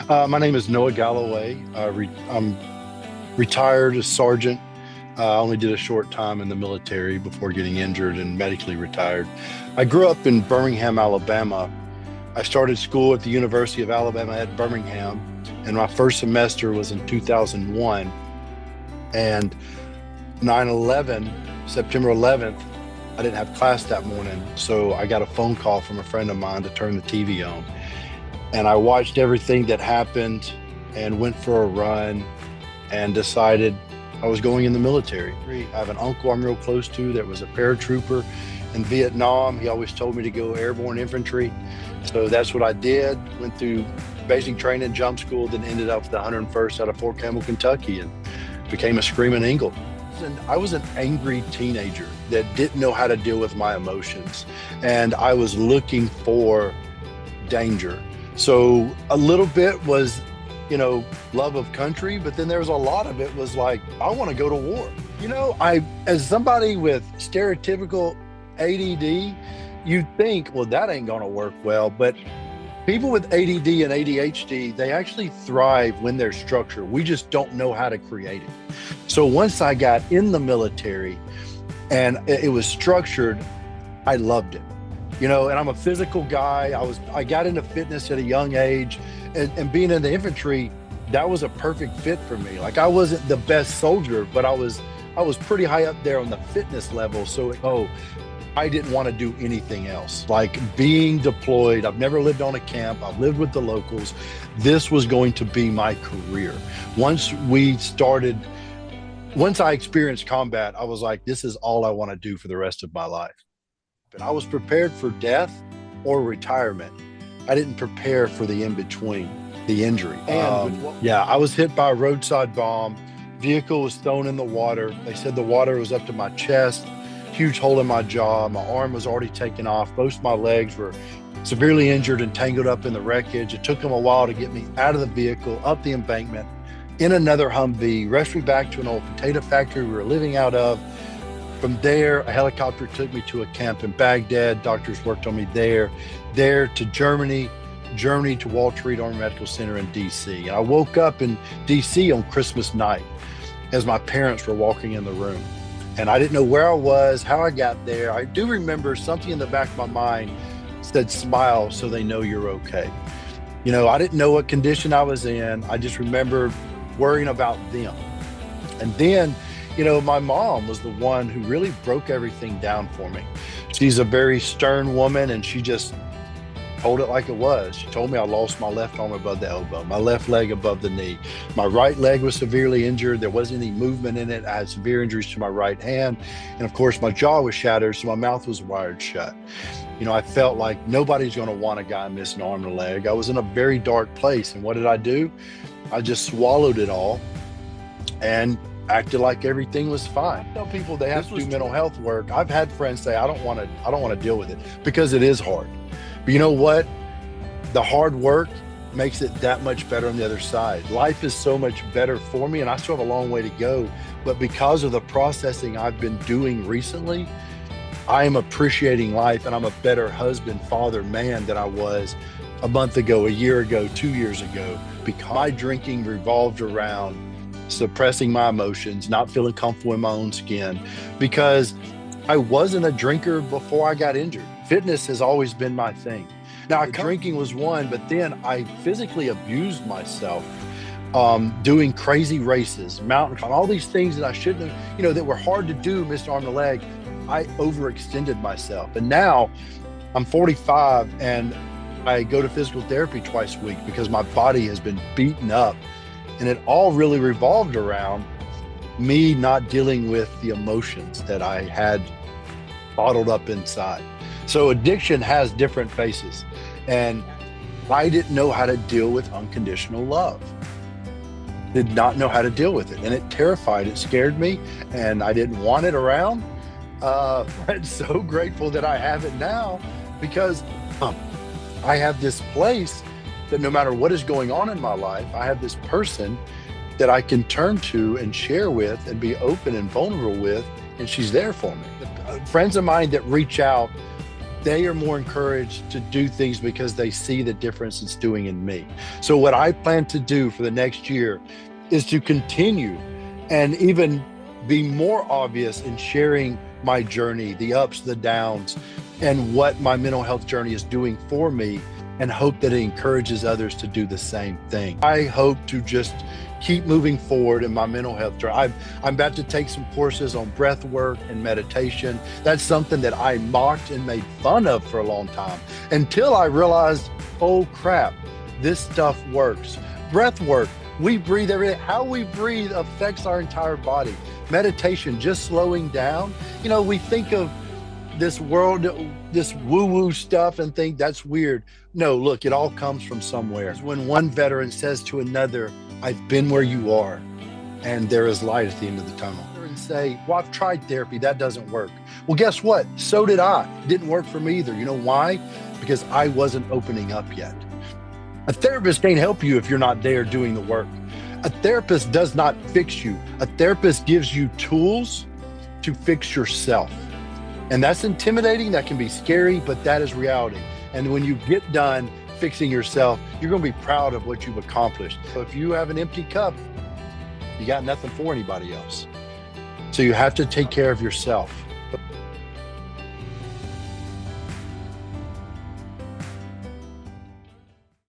My name is Noah Galloway. I'm retired as sergeant. I only did a short time in the military before getting injured and medically retired. I grew up in Birmingham, Alabama. I started school at the University of Alabama at Birmingham, and my first semester was in 2001. And 9/11, September 11th, I didn't have class that morning, so I got a phone call from a friend of mine to turn the TV on. And I watched everything that happened and went for a run and decided I was going in the military. I have an uncle I'm real close to that was a paratrooper in Vietnam. He always told me to go airborne infantry. So that's what I did. Went through basic training, jump school, then ended up with the 101st out of Fort Campbell, Kentucky, and became a Screaming Eagle. And I was an angry teenager that didn't know how to deal with my emotions. And I was looking for danger. So a little bit was, love of country, but then there was a lot of it was like, I want to go to war. As somebody with stereotypical ADD, you think, well, that ain't going to work well. But people with ADD and ADHD, they actually thrive when they're structured. We just don't know how to create it. So once I got in the military and it was structured, I loved it. And I'm a physical guy. I got into fitness at a young age, and being in the infantry, that was a perfect fit for me. Like, I wasn't the best soldier, but I was pretty high up there on the fitness level. So, I didn't want to do anything else. Like being deployed, I've never lived on a camp. I've lived with the locals. This was going to be my career. Once I experienced combat, I was like, this is all I want to do for the rest of my life. And I was prepared for death or retirement. I didn't prepare for the in-between, the injury. I was hit by a roadside bomb. Vehicle was thrown in the water. They said the water was up to my chest, huge hole in my jaw. My arm was already taken off. Both my legs were severely injured and tangled up in the wreckage. It took them a while to get me out of the vehicle, up the embankment, in another Humvee, rushed me back to an old potato factory we were living out of. From there, a helicopter took me to a camp in Baghdad. Doctors worked on me there to Germany to Walter Reed Army Medical Center in DC. And I woke up in DC on Christmas night as my parents were walking in the room. And I didn't know where I was, how I got there. I do remember something in the back of my mind said, smile so they know you're okay. I didn't know what condition I was in. I just remember worrying about them. And then, my mom was the one who really broke everything down for me. She's a very stern woman, and she just told it like it was. She told me I lost my left arm above the elbow, my left leg above the knee. My right leg was severely injured. There wasn't any movement in it. I had severe injuries to my right hand. And of course, my jaw was shattered, so my mouth was wired shut. I felt like nobody's going to want a guy missing an arm and a leg. I was in a very dark place. And what did I do? I just swallowed it all and acted like everything was fine. I tell people they have to do mental health work. I've had friends say, I don't want to deal with it, because it is hard. But you know what? The hard work makes it that much better on the other side. Life is so much better for me, and I still have a long way to go. But because of the processing I've been doing recently, I am appreciating life, and I'm a better husband, father, man than I was a month ago, a year ago, 2 years ago, because my drinking revolved around suppressing my emotions, not feeling comfortable in my own skin, because I wasn't a drinker before I got injured. Fitness has always been my thing. Now, drinking was one, but then I physically abused myself, doing crazy races, mountain climbing, all these things that I shouldn't have, that were hard to do, missed arm and leg. I overextended myself. And now I'm 45 and I go to physical therapy twice a week because my body has been beaten up. And it all really revolved around me not dealing with the emotions that I had bottled up inside. So addiction has different faces. And I didn't know how to deal with unconditional love. Did not know how to deal with it. And it terrified, it scared me, and I didn't want it around. I'm so grateful that I have it now, because I have this place that no matter what is going on in my life, I have this person that I can turn to and share with and be open and vulnerable with, and she's there for me. Friends of mine that reach out they are more encouraged to do things because they see the difference it's doing in me. So what I plan to do for the next year is to continue and even be more obvious in sharing my journey, the ups, the downs, and what my mental health journey is doing for me, and hope that it encourages others to do the same thing. I hope to just keep moving forward in my mental health journey. I'm about to take some courses on breath work and meditation. That's something that I mocked and made fun of for a long time until I realized, oh crap, this stuff works. Breath work, we breathe everything. How we breathe affects our entire body. Meditation, just slowing down. You know, we think of this world, this woo-woo stuff and think that's weird. No, look, it all comes from somewhere. When one veteran says to another, I've been where you are, and there is light at the end of the tunnel. And say, well, I've tried therapy, that doesn't work. Well, guess what? So did I. It didn't work for me either. You know why? Because I wasn't opening up yet. A therapist can't help you if you're not there doing the work. A therapist does not fix you. A therapist gives you tools to fix yourself. And that's intimidating, that can be scary, but that is reality. And when you get done fixing yourself, you're going to be proud of what you've accomplished. So if you have an empty cup, you got nothing for anybody else. So you have to take care of yourself.